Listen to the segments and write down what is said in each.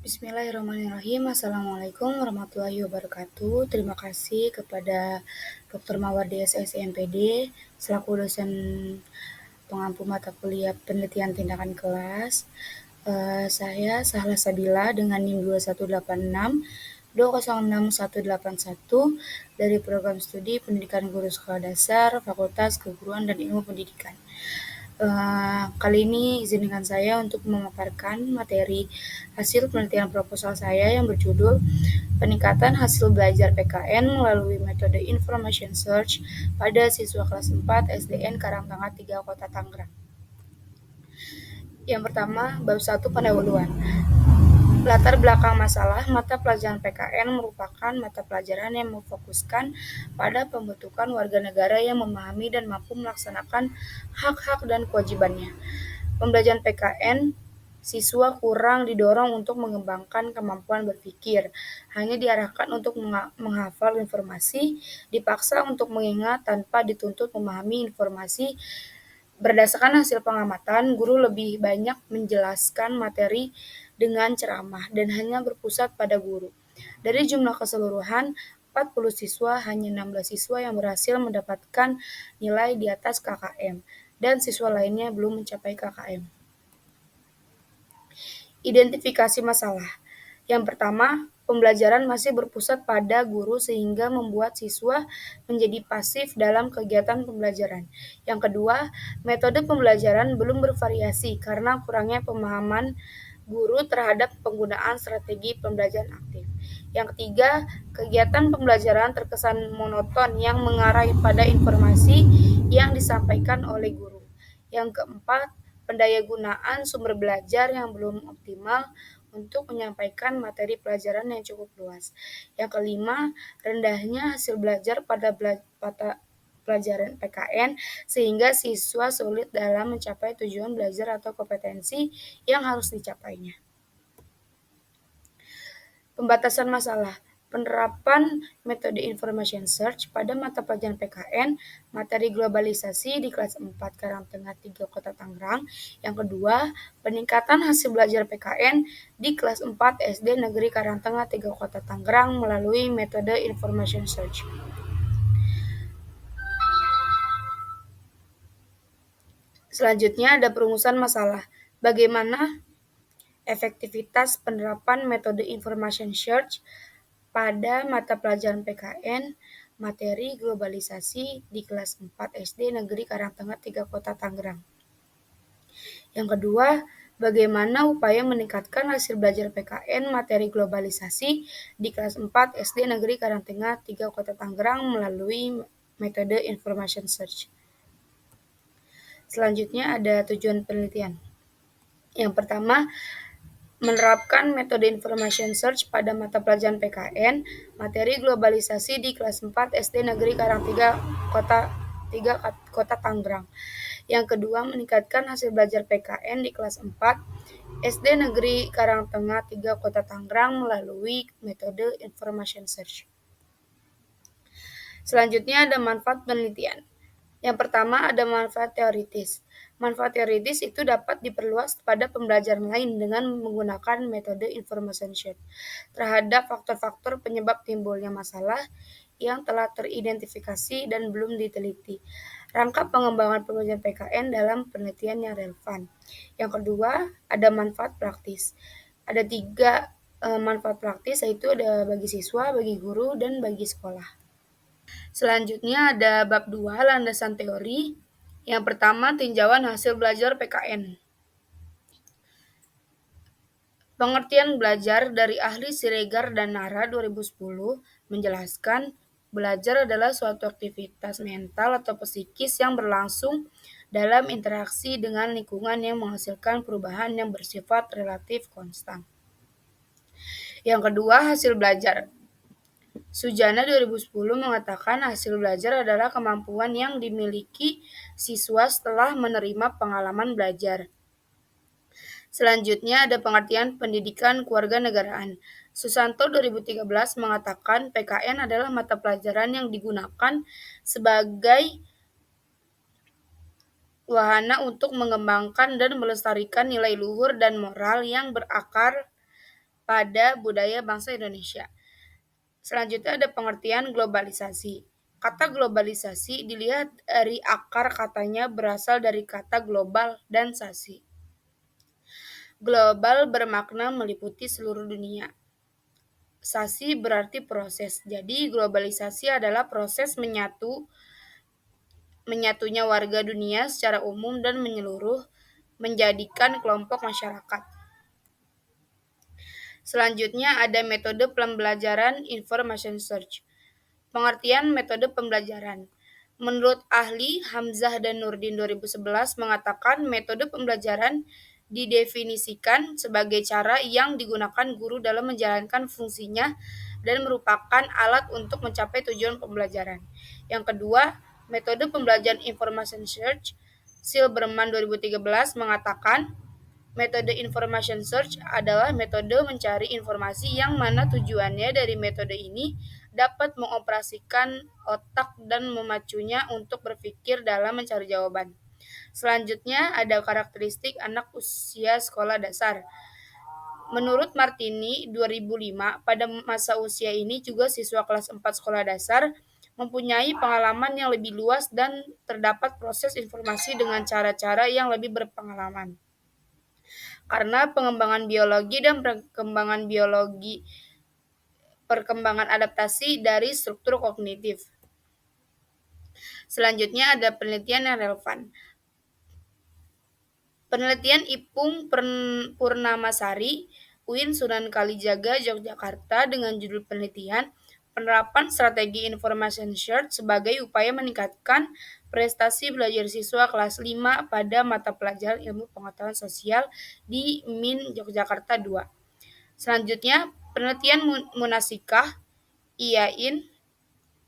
Bismillahirrahmanirrahim. Assalamualaikum warahmatullahi wabarakatuh. Terima kasih kepada Dr. Mawardi SSMPD selaku dosen pengampu mata kuliah penelitian tindakan kelas. Saya Sahla Sabila dengan NIM 2186 2061181 dari program studi Pendidikan Guru Sekolah Dasar Fakultas Keguruan dan Ilmu Pendidikan. Kali ini izinkan saya untuk memaparkan materi hasil penelitian proposal saya yang berjudul Peningkatan Hasil Belajar PKN melalui Metode Information Search pada siswa kelas 4 SDN Karangtengah 3 Kota Tangerang. Yang pertama, bab 1 pendahuluan. Latar belakang masalah, mata pelajaran PKN merupakan mata pelajaran yang memfokuskan pada pembentukan warga negara yang memahami dan mampu melaksanakan hak-hak dan kewajibannya. Pembelajaran PKN, siswa kurang didorong untuk mengembangkan kemampuan berpikir, hanya diarahkan untuk menghafal informasi, dipaksa untuk mengingat tanpa dituntut memahami informasi. Berdasarkan hasil pengamatan, guru lebih banyak menjelaskan materi dengan ceramah dan hanya berpusat pada guru. Dari jumlah keseluruhan, 40 siswa, hanya 16 siswa yang berhasil mendapatkan nilai di atas KKM, dan siswa lainnya belum mencapai KKM. Identifikasi masalah. Yang pertama, pembelajaran masih berpusat pada guru sehingga membuat siswa menjadi pasif dalam kegiatan pembelajaran. Yang kedua, metode pembelajaran belum bervariasi karena kurangnya pemahaman guru terhadap penggunaan strategi pembelajaran aktif. Yang ketiga, kegiatan pembelajaran terkesan monoton yang mengarah pada informasi yang disampaikan oleh guru. Yang keempat, pendayagunaan sumber belajar yang belum optimal untuk menyampaikan materi pelajaran yang cukup luas. Yang kelima, rendahnya hasil belajar pada pelajaran PKN sehingga siswa sulit dalam mencapai tujuan belajar atau kompetensi yang harus dicapainya. Pembatasan masalah. Penerapan metode information search pada mata pelajaran PKN, materi globalisasi di kelas 4 Karangtengah 3 Kota Tangerang. Yang kedua, peningkatan hasil belajar PKN di kelas 4 SD Negeri Karangtengah 3 Kota Tangerang melalui metode information search. Selanjutnya ada perumusan masalah. Bagaimana efektivitas penerapan metode information search pada mata pelajaran PKN materi globalisasi di kelas 4 SD Negeri Karangtengah 3 Kota Tangerang. Yang kedua, bagaimana upaya meningkatkan hasil belajar PKN materi globalisasi di kelas 4 SD Negeri Karangtengah 3 Kota Tangerang melalui metode information search. Selanjutnya ada tujuan penelitian. Yang pertama, menerapkan metode information search pada mata pelajaran PKN materi globalisasi di kelas 4 SD Negeri Karangtengah Kota Tangerang. Yang kedua, meningkatkan hasil belajar PKN di kelas 4 SD Negeri Karangtengah 3 Kota Tangerang melalui metode information search. Selanjutnya ada manfaat penelitian. Yang pertama ada manfaat teoritis. Manfaat teoritis itu dapat diperluas pada pembelajaran lain dengan menggunakan metode information search terhadap faktor-faktor penyebab timbulnya masalah yang telah teridentifikasi dan belum diteliti. Rangka pengembangan pembelajaran PKN dalam penelitian yang relevan. Yang kedua, ada manfaat praktis. Ada 3 manfaat praktis, yaitu ada bagi siswa, bagi guru, dan bagi sekolah. Selanjutnya ada bab 2, landasan teori. Yang pertama, tinjauan hasil belajar PKN. Pengertian belajar dari ahli Siregar dan Nara 2010 menjelaskan belajar adalah suatu aktivitas mental atau psikis yang berlangsung dalam interaksi dengan lingkungan yang menghasilkan perubahan yang bersifat relatif konstan. Yang kedua, hasil belajar. Sujana 2010 mengatakan hasil belajar adalah kemampuan yang dimiliki siswa setelah menerima pengalaman belajar. Selanjutnya ada pengertian pendidikan kewarganegaraan. Susanto 2013 mengatakan PKN adalah mata pelajaran yang digunakan sebagai wahana untuk mengembangkan dan melestarikan nilai luhur dan moral yang berakar pada budaya bangsa Indonesia. Selanjutnya ada pengertian globalisasi. Kata globalisasi dilihat dari akar katanya berasal dari kata global dan sasi. Global bermakna meliputi seluruh dunia. Sasi berarti proses. Jadi globalisasi adalah proses menyatunya warga dunia secara umum dan menyeluruh menjadikan kelompok masyarakat. Selanjutnya ada metode pembelajaran information search. Pengertian metode pembelajaran. Menurut ahli Hamzah dan Nurdin 2011 mengatakan metode pembelajaran didefinisikan sebagai cara yang digunakan guru dalam menjalankan fungsinya dan merupakan alat untuk mencapai tujuan pembelajaran. Yang kedua, metode pembelajaran information search. Silberman 2013 mengatakan metode information search adalah metode mencari informasi yang mana tujuannya dari metode ini dapat mengoperasikan otak dan memacunya untuk berpikir dalam mencari jawaban. Selanjutnya ada karakteristik anak usia sekolah dasar. Menurut Martini 2005, pada masa usia ini juga siswa kelas 4 sekolah dasar mempunyai pengalaman yang lebih luas dan terdapat proses informasi dengan cara-cara yang lebih berpengalaman. Karena pengembangan biologi dan perkembangan adaptasi dari struktur kognitif. Selanjutnya ada penelitian yang relevan. Penelitian Ipung Purnamasari, UIN Sunan Kalijaga, Yogyakarta dengan judul penelitian penerapan strategi information search sebagai upaya meningkatkan prestasi belajar siswa kelas 5 pada mata pelajaran ilmu pengetahuan sosial di MIN Yogyakarta 2. Selanjutnya, penelitian Munasikah IAIN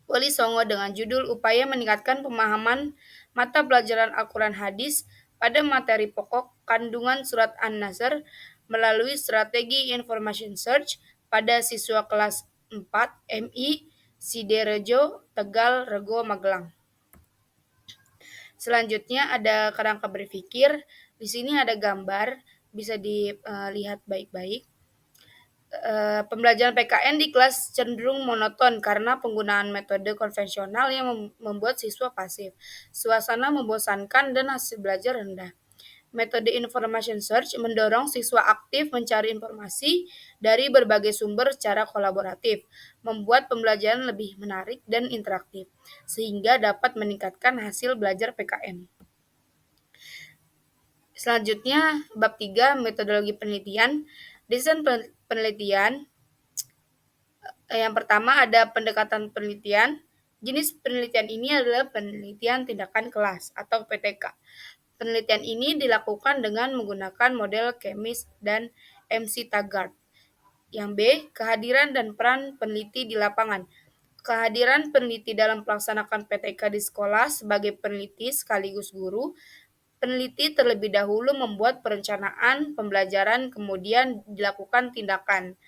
Wali Songo dengan judul Upaya Meningkatkan Pemahaman Mata Pelajaran Al-Quran Hadis pada materi pokok kandungan surat An-Nasr melalui strategi information search pada siswa kelas 4 MI Sidorejo, Tegal, Rego, Magelang. Selanjutnya ada kerangka berpikir. Di sini ada gambar, bisa dilihat baik-baik. Pembelajaran PKN di kelas cenderung monoton karena penggunaan metode konvensional yang membuat siswa pasif, suasana membosankan, dan hasil belajar rendah. Metode information search mendorong siswa aktif mencari informasi dari berbagai sumber secara kolaboratif, membuat pembelajaran lebih menarik dan interaktif, sehingga dapat meningkatkan hasil belajar PKN. Selanjutnya, bab 3, metodologi penelitian. Desain penelitian. Yang pertama ada pendekatan penelitian. Jenis penelitian ini adalah penelitian tindakan kelas atau PTK. Penelitian ini dilakukan dengan menggunakan model Chemis dan MC Taggart. Yang B, kehadiran dan peran peneliti di lapangan. Kehadiran peneliti dalam melaksanakan PTK di sekolah sebagai peneliti sekaligus guru. Peneliti terlebih dahulu membuat perencanaan pembelajaran, kemudian dilakukan tindakan,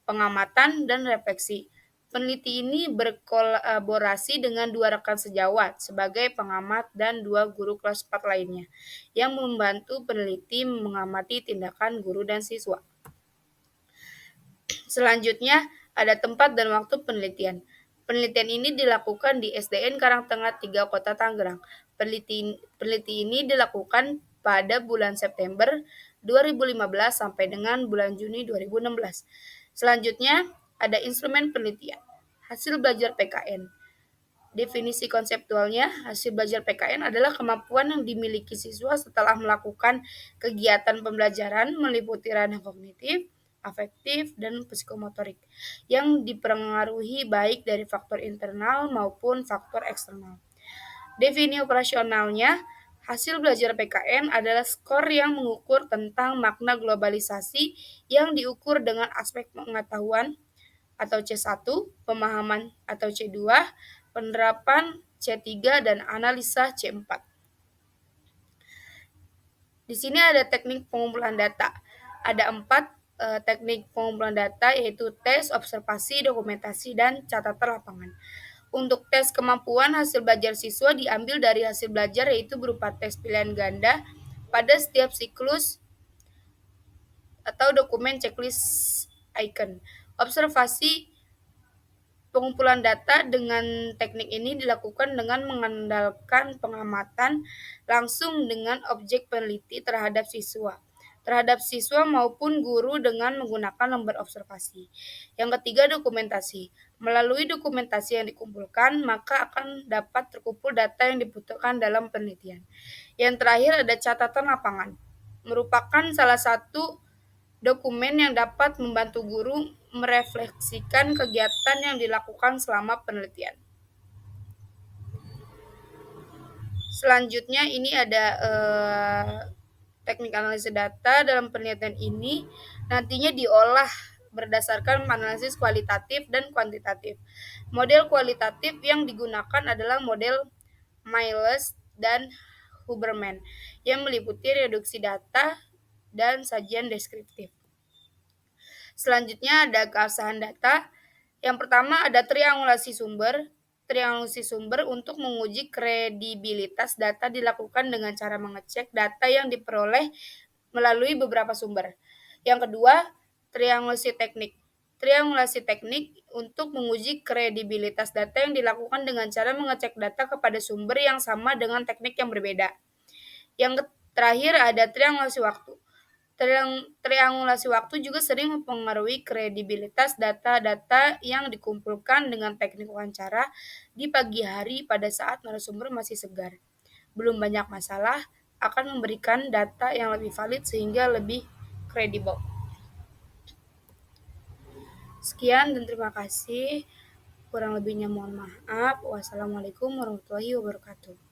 pengamatan, dan refleksi. Peneliti ini berkolaborasi dengan 2 rekan sejawat sebagai pengamat dan 2 guru kelas 4 lainnya yang membantu peneliti mengamati tindakan guru dan siswa. Selanjutnya ada tempat dan waktu penelitian. Penelitian ini dilakukan di SDN Karangtengah 3 Kota Tangerang. Peneliti ini dilakukan pada bulan September 2015 sampai dengan bulan Juni 2016. Selanjutnya ada instrumen penelitian. Hasil belajar PKN. Definisi konseptualnya, hasil belajar PKN adalah kemampuan yang dimiliki siswa setelah melakukan kegiatan pembelajaran meliputi ranah kognitif, afektif, dan psikomotorik yang dipengaruhi baik dari faktor internal maupun faktor eksternal. Definisi operasionalnya, hasil belajar PKN adalah skor yang mengukur tentang makna globalisasi yang diukur dengan aspek pengetahuan atau C1, pemahaman atau C2, penerapan C3, dan analisa C4. Di sini ada teknik pengumpulan data. Ada 4 teknik pengumpulan data, yaitu tes, observasi, dokumentasi, dan catatan lapangan. Untuk tes kemampuan hasil belajar siswa diambil dari hasil belajar, yaitu berupa tes pilihan ganda pada setiap siklus atau dokumen checklist icon. Observasi pengumpulan data dengan teknik ini dilakukan dengan mengandalkan pengamatan langsung dengan objek peneliti terhadap siswa maupun guru dengan menggunakan lembar observasi. Yang ketiga, dokumentasi. Melalui dokumentasi yang dikumpulkan, maka akan dapat terkumpul data yang dibutuhkan dalam penelitian. Yang terakhir ada catatan lapangan. Merupakan salah satu dokumen yang dapat membantu guru merefleksikan kegiatan yang dilakukan selama penelitian. Selanjutnya ini ada teknik analisis data. Dalam penelitian ini nantinya diolah berdasarkan analisis kualitatif dan kuantitatif. Model kualitatif yang digunakan adalah model Miles dan Huberman yang meliputi reduksi data dan sajian deskriptif. Selanjutnya ada keabsahan data. Yang pertama ada triangulasi sumber. Triangulasi sumber untuk menguji kredibilitas data dilakukan dengan cara mengecek data yang diperoleh melalui beberapa sumber. Yang kedua, triangulasi teknik. Triangulasi teknik untuk menguji kredibilitas data yang dilakukan dengan cara mengecek data kepada sumber yang sama dengan teknik yang berbeda. Yang terakhir ada triangulasi waktu. Triangulasi waktu juga sering mempengaruhi kredibilitas data-data yang dikumpulkan dengan teknik wawancara di pagi hari pada saat narasumber masih segar. Belum banyak masalah, akan memberikan data yang lebih valid sehingga lebih kredibel. Sekian dan terima kasih. Kurang lebihnya mohon maaf. Wassalamualaikum warahmatullahi wabarakatuh.